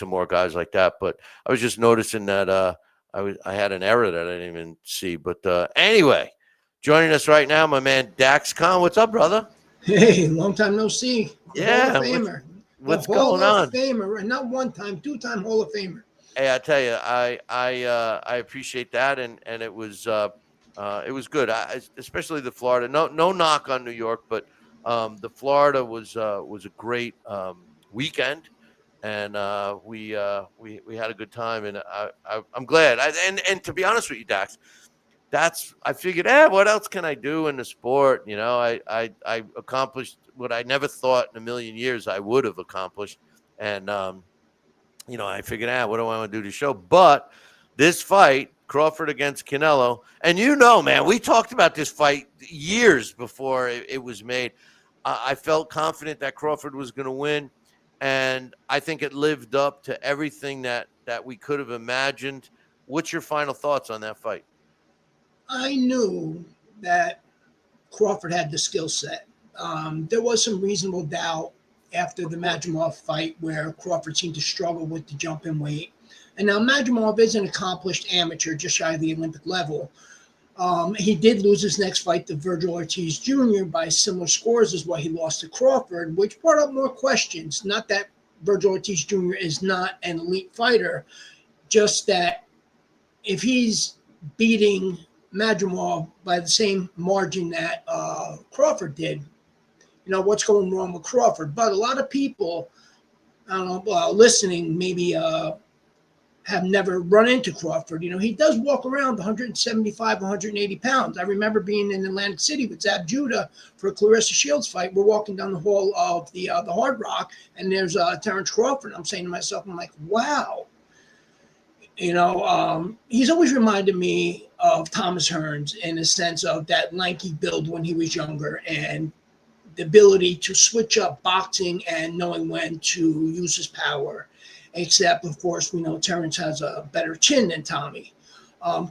to more guys like that. But I was just noticing that I had an error that I didn't even see. But anyway, joining us right now, my man Daxx Khan. What's up, brother? Hey, long time no see. The Hall of Yeah, Famer. The what's going Hall of on? Famer. And not one time, two-time Hall of Famer. Hey, I tell you, I appreciate that, and it was good. Especially the Florida. No knock on New York, but the Florida was a great weekend, and we had a good time, and I'm glad. And to be honest with you, Dax, that's I figured, what else can I do in the sport? I accomplished what I never thought in a million years I would have accomplished, and I figured out what do I want to do to show. But this fight, Crawford against Canelo, and man, we talked about this fight years before it was made. I felt confident that Crawford was going to win, and I think it lived up to everything that we could have imagined. What's your final thoughts on that fight? I knew that Crawford had the skill set. There was some reasonable doubt after Of the course. Madrimov fight where Crawford seemed to struggle with the jump in weight. And now Madrimov is an accomplished amateur, just shy of the Olympic level. He did lose his next fight to Virgil Ortiz Jr. by similar scores as what he lost to Crawford, which brought up more questions. Not that Virgil Ortiz Jr. is not an elite fighter, just that if he's beating Madrimov by the same margin that Crawford did, what's going wrong with Crawford? But a lot of people, I don't know, listening maybe have never run into Crawford. He does walk around 175, 180 pounds. I remember being in Atlantic City with Zab Judah for a Clarissa Shields fight. We're walking down the hall of the Hard Rock, and there's Terence Crawford. I'm saying to myself, I'm like, wow. He's always reminded me of Thomas Hearns in the sense of that lanky build when he was younger and the ability to switch up boxing and knowing when to use his power. Except, of course, we know Terence has a better chin than Tommy.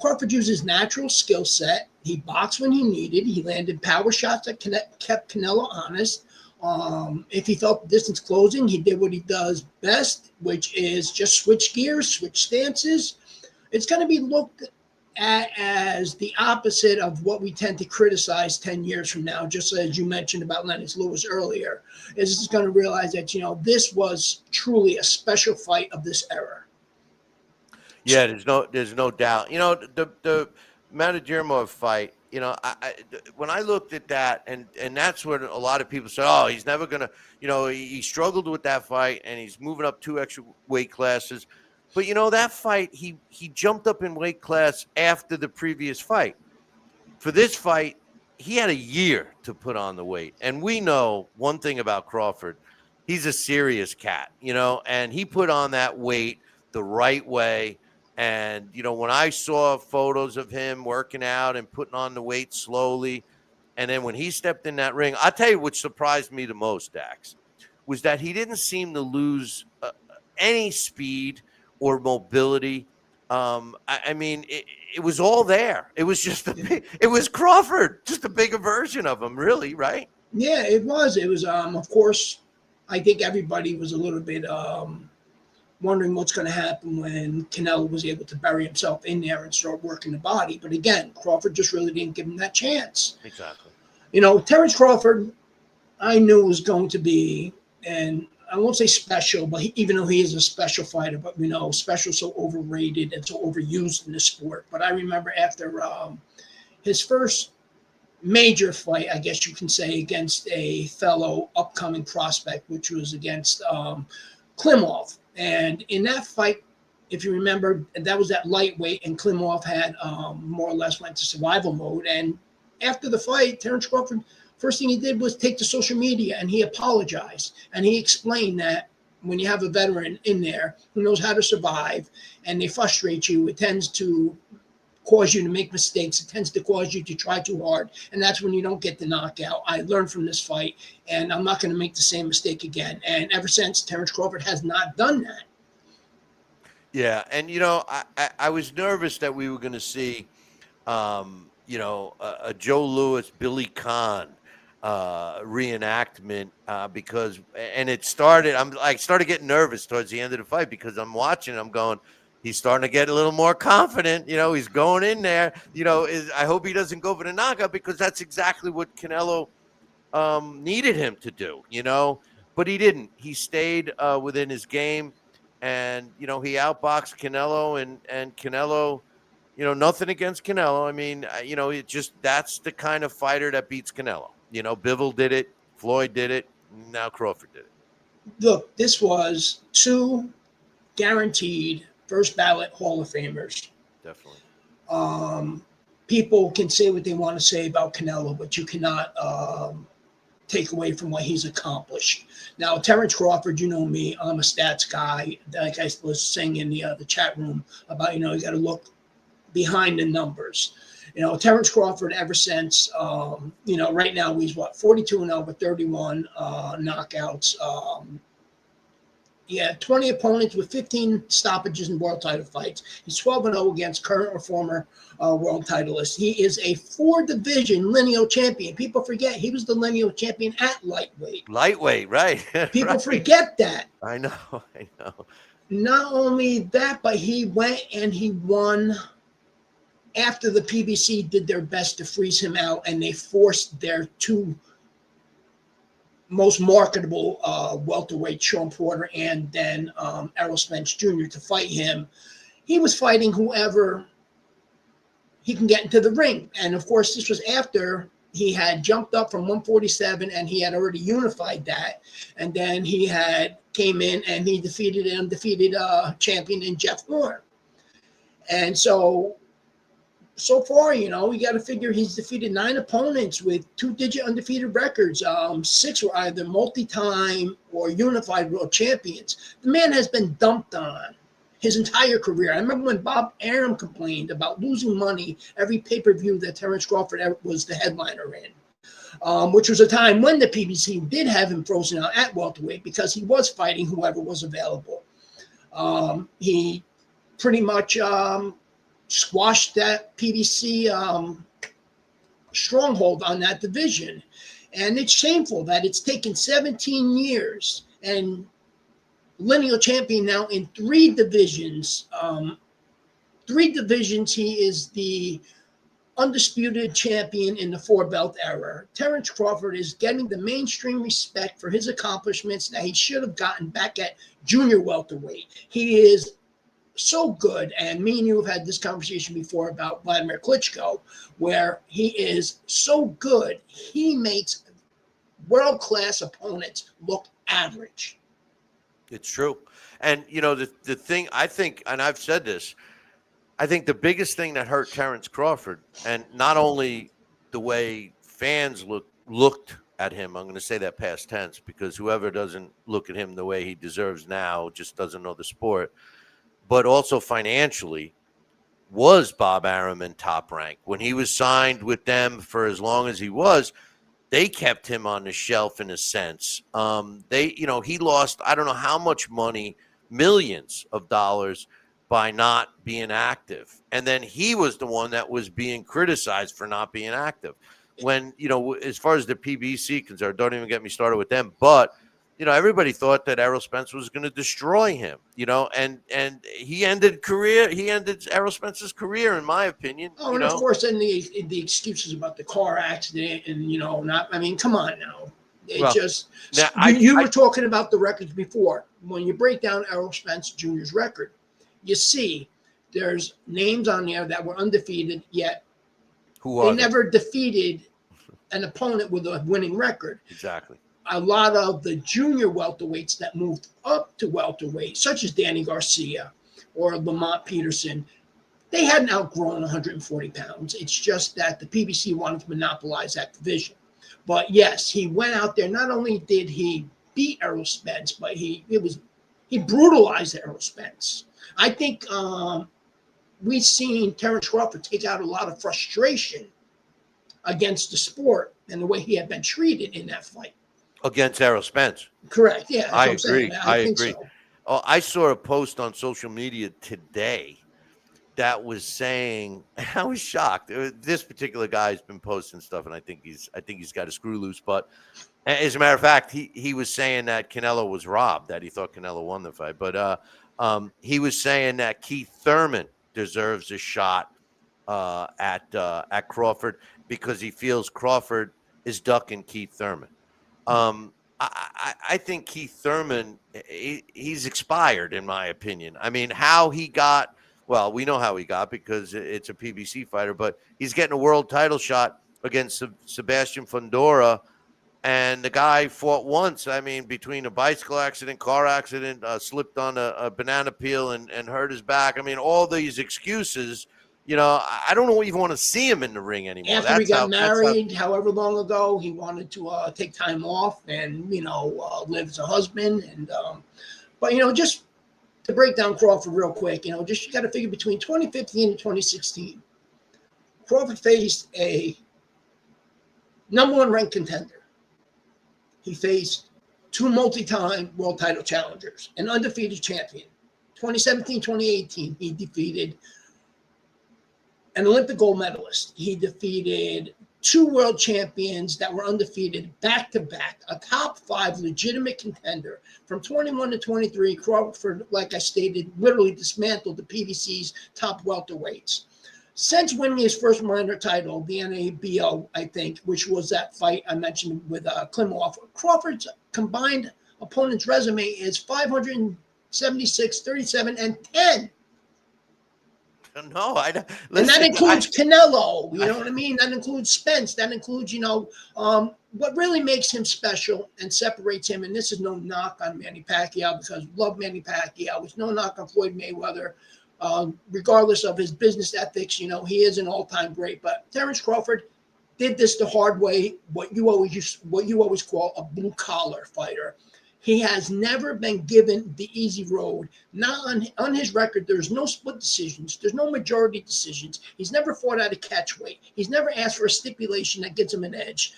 Crawford used his natural skill set. He boxed when he needed. He landed power shots that kept Canelo honest. If he felt the distance closing, he did what he does best, which is just switch gears, switch stances. It's going to be looked at as the opposite of what we tend to criticize 10 years from now, just as you mentioned about Lennox Lewis earlier, is going to realize that, this was truly a special fight of this era. Yeah, there's no doubt. The Manadirmov fight. When I looked at that, and that's what a lot of people said. Oh, he's never gonna. He struggled with that fight, and he's moving up 2 extra weight classes. But that fight, he jumped up in weight class after the previous fight. For this fight, he had a year to put on the weight, and we know one thing about Crawford. He's a serious cat, and he put on that weight the right way. And, when I saw photos of him working out and putting on the weight slowly, and then when he stepped in that ring, I'll tell you what surprised me the most, Dax, was that he didn't seem to lose any speed or mobility. I mean, it was all there. It was just it was Crawford, just a bigger version of him, really, right? Yeah, it was. It was, of course, I think everybody was a little bit wondering what's going to happen when Canelo was able to bury himself in there and start working the body. But again, Crawford just really didn't give him that chance. Exactly. Terence Crawford, I knew was going to be, and I won't say special, but even though he is a special fighter, but special so overrated and so overused in the sport. But I remember after his first major fight, I guess you can say, against a fellow upcoming prospect, which was against Klimov. And in that fight, if you remember, that was that lightweight, and Klimov had more or less went to survival mode. And after the fight, Terence Crawford, first thing he did was take to social media and he apologized. And he explained that when you have a veteran in there who knows how to survive and they frustrate you, it tends to cause you to make mistakes. It tends to cause you to try too hard. And that's when you don't get the knockout. I learned from this fight, and I'm not going to make the same mistake again. And ever since, Terence Crawford has not done that. Yeah, and I was nervous that we were going to see, a Joe Louis, Billy Kahn, reenactment because and it started. I started getting nervous towards the end of the fight because I'm watching. I'm going. He's starting to get a little more confident. He's going in there. I hope he doesn't go for the knockout because that's exactly what Canelo needed him to do. But he didn't. He stayed within his game, and he outboxed Canelo, and Canelo. Nothing against Canelo. I mean, it just that's the kind of fighter that beats Canelo. Bivol did it, Floyd did it, now Crawford did it. Look, this was two guaranteed first ballot Hall of Famers. Definitely. Um, People can say what they want to say about Canelo, but you cannot take away from what he's accomplished. Now, Terence Crawford, you know me, I'm a stats guy. Like I was saying in the chat room about, you got to look behind the numbers. Terence Crawford, ever since, right now he's 42-0 with 31 knockouts. He had 20 opponents with 15 stoppages in world title fights. He's 12-0 against current or former world titleists. He is a 4-division lineal champion. People forget he was the lineal champion at lightweight. Lightweight, right? People right. forget that. I know. Not only that, but he went and he won after the PBC did their best to freeze him out, and they forced their two most marketable welterweight, Sean Porter and then Errol Spence Jr. to fight him. He was fighting whoever he can get into the ring. And of course, this was after he had jumped up from 147 and he had already unified that. And then he had came in and he defeated an undefeated champion in Jeff Horn. And so far, we got to figure he's defeated 9 opponents with 2-digit undefeated records. 6 were either multi-time or unified world champions. The man has been dumped on his entire career. I remember when Bob Arum complained about losing money every pay-per-view that Terence Crawford was the headliner in, which was a time when the PBC did have him frozen out at welterweight because he was fighting whoever was available. He pretty much squashed that PBC stronghold on that division. And it's shameful that it's taken 17 years and lineal champion now in 3 divisions. 3 divisions, he is the undisputed champion in the 4-belt era. Terence Crawford is getting the mainstream respect for his accomplishments that he should have gotten back at junior welterweight. He is so good, and me and you have had this conversation before about Vladimir Klitschko, where he is so good, he makes world-class opponents look average. It's true. And, the thing I think, and I've said this, I think the biggest thing that hurt Terence Crawford, and not only the way fans looked at him, I'm going to say that past tense, because whoever doesn't look at him the way he deserves now just doesn't know the sport, but also financially, was Bob Arum in Top Rank. When he was signed with them for as long as he was, they kept him on the shelf in a sense. He lost, I don't know how much money, millions of dollars by not being active. And then he was the one that was being criticized for not being active. When, as far as the PBC concerned, don't even get me started with them, but everybody thought that Errol Spence was going to destroy him, and he ended Errol Spence's career, in my opinion. Oh, and of course, then the excuses about the car accident and, come on now. You were talking about the records before. When you break down Errol Spence Jr.'s record, you see there's names on there that were undefeated, yet they never defeated an opponent with a winning record. Exactly. A lot of the junior welterweights that moved up to welterweight, such as Danny Garcia or Lamont Peterson, they hadn't outgrown 140 pounds. It's just that the PBC wanted to monopolize that division. But yes, he went out there. Not only did he beat Errol Spence, but he brutalized Errol Spence. I think we've seen Terence Crawford take out a lot of frustration against the sport and the way he had been treated in that fight. Against Errol Spence. Correct. Yeah, I agree. I think agree. So. Oh, I saw a post on social media today that was saying, I was shocked. This particular guy's been posting stuff, and I think he's got a screw loose. But as a matter of fact, he was saying that Canelo was robbed, that he thought Canelo won the fight. But he was saying that Keith Thurman deserves a shot at Crawford because he feels Crawford is ducking Keith Thurman. I think Keith Thurman, he's expired, in my opinion. I mean, how he got, well, we know how he got because it's a PBC fighter, but he's getting a world title shot against Sebastian Fundora, and the guy fought once. I mean, between a bicycle accident, car accident, slipped on a banana peel and hurt his back. I mean, all these excuses. I don't even want to see him in the ring anymore. After he got married, however long ago, he wanted to take time off and live as a husband. And but just to break down Crawford real quick, you got to figure between 2015 and 2016, Crawford faced a number one ranked contender. He faced two multi-time world title challengers, an undefeated champion. 2017, 2018, he defeated an Olympic gold medalist. He defeated two world champions that were undefeated back-to-back, a top five legitimate contender. From 21 to 23, Crawford, like I stated, literally dismantled the PBC's top welterweights. Since winning his first minor title, the NABO, I think, which was that fight I mentioned with Klimov, Crawford's combined opponent's resume is 576, 37, and 10. No, listen, and that includes Canelo. You know what I mean? That includes Spence. That includes, what really makes him special and separates him. And this is no knock on Manny Pacquiao, because I love Manny Pacquiao. It's no knock on Floyd Mayweather. Regardless of his business ethics, he is an all-time great. But Terence Crawford did this the hard way, what you always call a blue-collar fighter. He has never been given the easy road. Not on his record, there's no split decisions. There's no majority decisions. He's never fought out of catch weight. He's never asked for a stipulation that gets him an edge.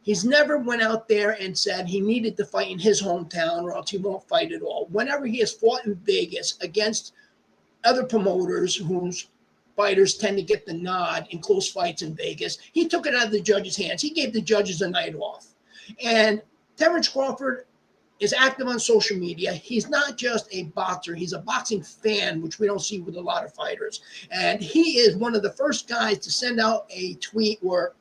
He's never went out there and said he needed to fight in his hometown or else he won't fight at all. Whenever he has fought in Vegas against other promoters whose fighters tend to get the nod in close fights in Vegas, he took it out of the judges' hands. He gave the judges a night off. And Terence Crawford is active on social media. He's not just a boxer. He's a boxing fan, which we don't see with a lot of fighters. And he is one of the first guys to send out a tweet or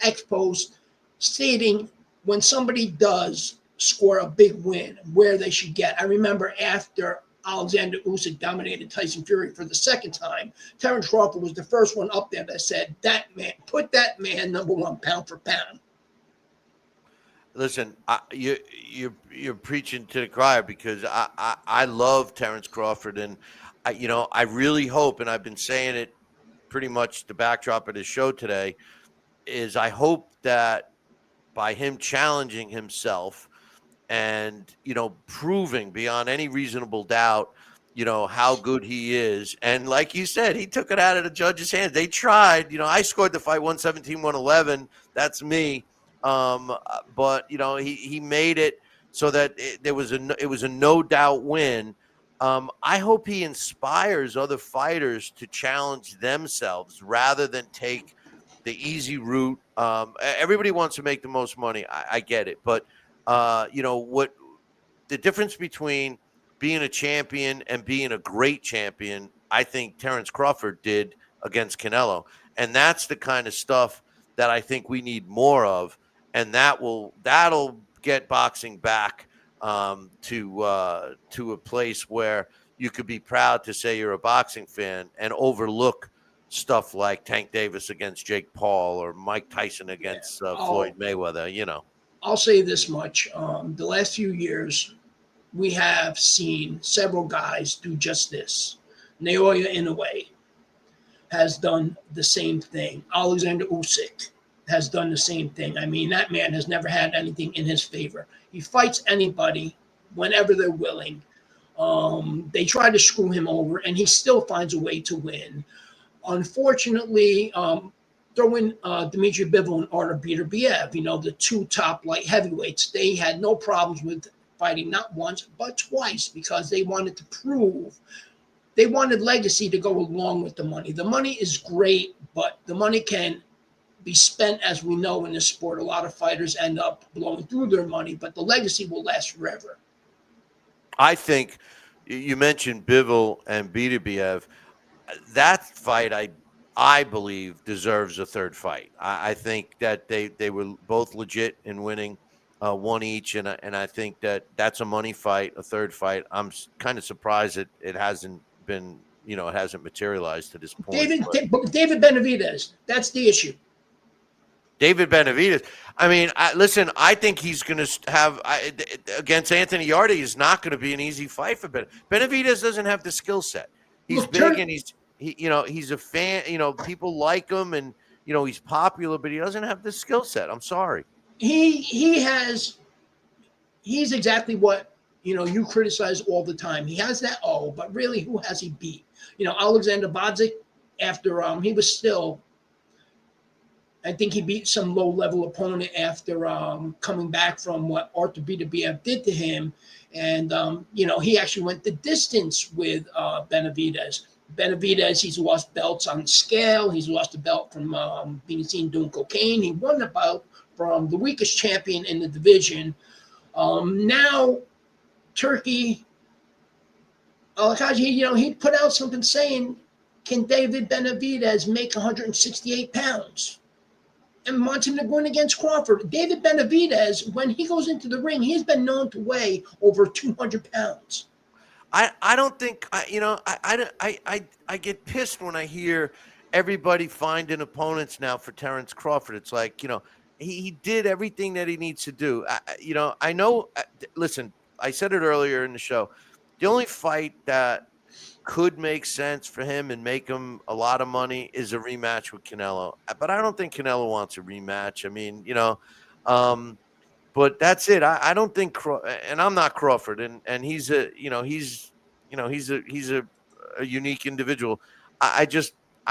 X post stating when somebody does score a big win, where they should get. I remember after Alexander Usyk dominated Tyson Fury for the second time, Terence Crawford was the first one up there that said, that man, put that man number one pound for pound. Listen, you're preaching to the choir, because I love Terence Crawford, and I really hope, and I've been saying it pretty much the backdrop of the show today, is I hope that by him challenging himself and proving beyond any reasonable doubt how good he is, and like you said, he took it out of the judges' hands. They tried. I scored the fight 117-111. That's me. But he made it so that it was a no doubt win. I hope he inspires other fighters to challenge themselves rather than take the easy route. Everybody wants to make the most money. I get it, but what the difference between being a champion and being a great champion, I think Terence Crawford did against Canelo, and that's the kind of stuff that I think we need more of. And that'll get boxing back to a place where you could be proud to say you're a boxing fan and overlook stuff like Tank Davis against Jake Paul or Mike Tyson against Floyd Mayweather. I'll say this much: the last few years, we have seen several guys do just this. Naoya Inoue has done the same thing. Alexander Usyk has done the same thing. I mean, that man has never had anything in his favor. He fights anybody whenever they're willing. They try to screw him over, and he still finds a way to win. Unfortunately, throw in Dmitry Bivol and Artur Beterbiev, the two top light heavyweights. They had no problems with fighting not once, but twice, because they wanted to prove They wanted legacy to go along with the money. The money is great, but the money can be spent, as we know in this sport. A lot of fighters end up blowing through their money, but the legacy will last forever. I think you mentioned Bivol and Beterbiev. That fight, I believe, deserves a third fight. I think that they were both legit in winning one each, and I think that that's a money fight, a third fight. I'm kind of surprised it hasn't been, it hasn't materialized to this point. But David Benavidez, that's the issue. David Benavidez. I mean, listen. I think he's going to have against Anthony Yarde is not going to be an easy fight for Benavidez. Doesn't have the skill set. He's Look, big and he's a fan. People like him and he's popular, but he doesn't have the skill set. I'm sorry. He's exactly what you criticize all the time. He has that but really, who has he beat? Alexander Bodzik, after he was still, I think he beat some low-level opponent after coming back from what Arthur Beterbiev did to him. And, he actually went the distance with Benavidez. Benavidez, he's lost belts on scale. He's lost a belt from being seen doing cocaine. He won the belt from the weakest champion in the division. Now, Turkey, he put out something saying, can David Benavidez make 168 pounds? And wants him to win against Crawford. David Benavidez, when he goes into the ring, he's been known to weigh over 200 pounds. I don't think I get pissed when I hear everybody finding opponents now for Terence Crawford. It's like he did everything that he needs to do. I know. Listen, I said it earlier in the show. The only fight that could make sense for him and make him a lot of money is a rematch with Canelo. But I don't think Canelo wants a rematch. I mean, but that's it. I don't think, and I'm not Crawford, and he's a unique individual. I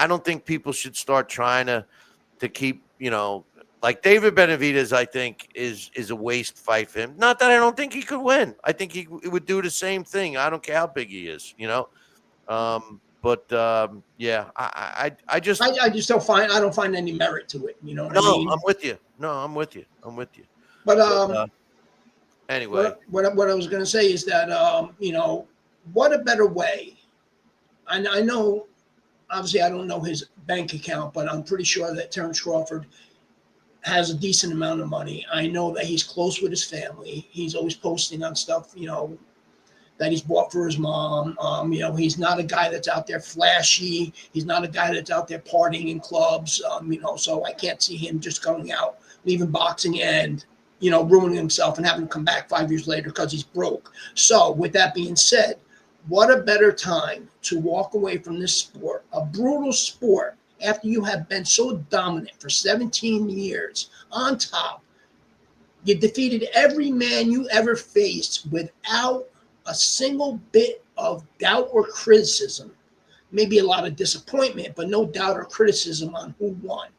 don't think people should start trying to keep, like David Benavidez. I think is a waste fight for him. Not that I don't think he could win. I think he would do the same thing. I don't care how big he is, yeah, I just I don't find any merit to it. You know what I no, mean? I'm with you. No, I'm with you. But anyway, what I was going to say is that what a better way. I know, obviously, I don't know his bank account, but I'm pretty sure that Terence Crawford has a decent amount of money. I know that he's close with his family. He's always posting on stuff, that he's bought for his mom. He's not a guy that's out there flashy. He's not a guy that's out there partying in clubs. So I can't see him just going out, leaving boxing and, ruining himself and having to come back 5 years later because he's broke. So with that being said, what a better time to walk away from this sport, a brutal sport, after you have been so dominant for 17 years on top. You defeated every man you ever faced without a single bit of doubt or criticism. Maybe a lot of disappointment, but no doubt or criticism on who won.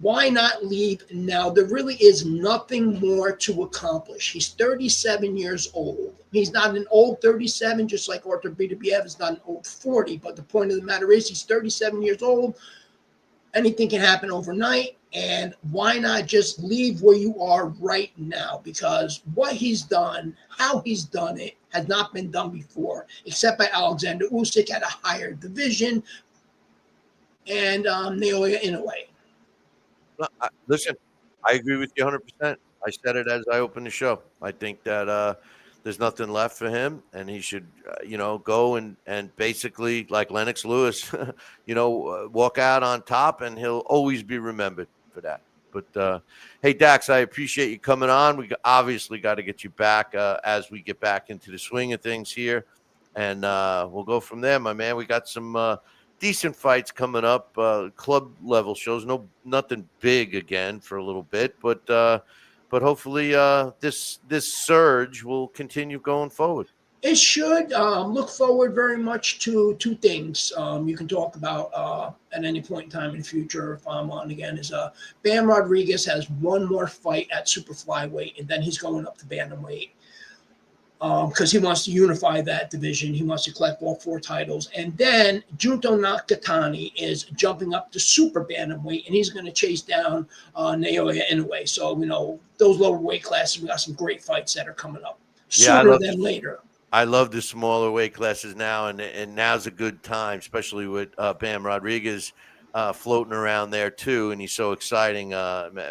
Why not leave now? There really is nothing more to accomplish. He's 37 years old. He's not an old 37, just like Arthur Beterbiev is not an old 40. But the point of the matter is he's 37 years old. Anything can happen overnight. And why not just leave where you are right now? Because what he's done, how he's done it, has not been done before, except by Alexander Usyk at a higher division and Naoya Inoue. Listen, I agree with you 100%. I said it as I opened the show. I think that there's nothing left for him, and he should, go and basically, like Lennox Lewis, walk out on top, and he'll always be remembered for that. But hey, Dax, I appreciate you coming on. We obviously got to get you back as we get back into the swing of things here, and we'll go from there, my man. We got some decent fights coming up, club level shows. Nothing big again for a little bit, but hopefully this surge will continue going forward. It should. Look forward very much to two things you can talk about at any point in time in the future if I'm on again. Is Bam Rodriguez has one more fight at super flyweight, and then he's going up to bantamweight. because he wants to unify that division. He wants to collect all 4 titles. And then Junto Nakatani is jumping up to super bantamweight, and he's going to chase down Naoya Inoue. So, those lower weight classes, we got some great fights that are coming up Yeah, sooner than later. I love the smaller weight classes now, and now's a good time, especially with Bam Rodriguez floating around there too, and he's so exciting.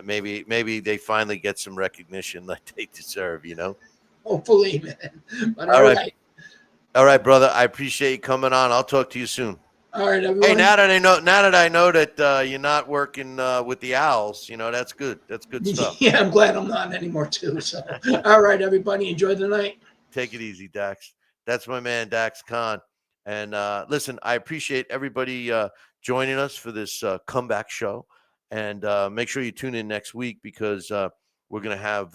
Maybe they finally get some recognition like they deserve. Hopefully, man. But All all right, right. all right, brother. I appreciate you coming on. I'll talk to you soon. All right, Hey, everyone. now that I know that you're not working with the Owls, that's good. That's good stuff. Yeah, I'm glad I'm not anymore, too. So, all right, everybody. Enjoy the night. Take it easy, Dax. That's my man, Daxx Khan. And listen, I appreciate everybody joining us for this comeback show. And make sure you tune in next week because we're going to have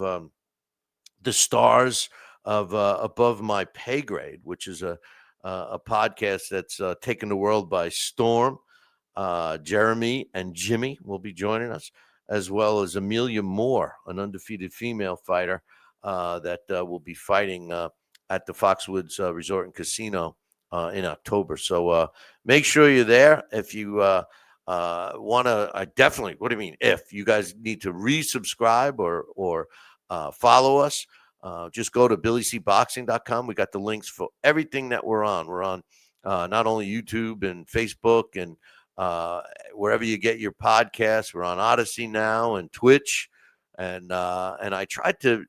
the stars of Above My Pay Grade, which is a podcast that's taken the world by storm. Jeremy and Jimmy will be joining us, as well as Amelia Moore, an undefeated female fighter that will be fighting at the Foxwoods Resort and Casino in October. So make sure you're there. If you want to, I definitely, what do you mean? If you guys need to resubscribe or follow us, just go to BillyCBoxing.com. We got the links for everything that we're on. We're on not only YouTube and Facebook and wherever you get your podcasts. We're on Odyssey now and Twitch. And I tried to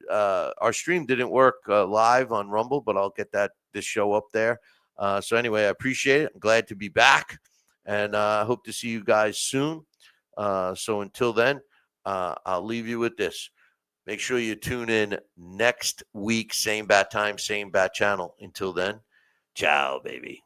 our stream didn't work live on Rumble, but I'll get this show up there. So anyway, I appreciate it. I'm glad to be back, and I hope to see you guys soon. So until then, I'll leave you with this. Make sure you tune in next week, same bat time, same bat channel. Until then, ciao, baby.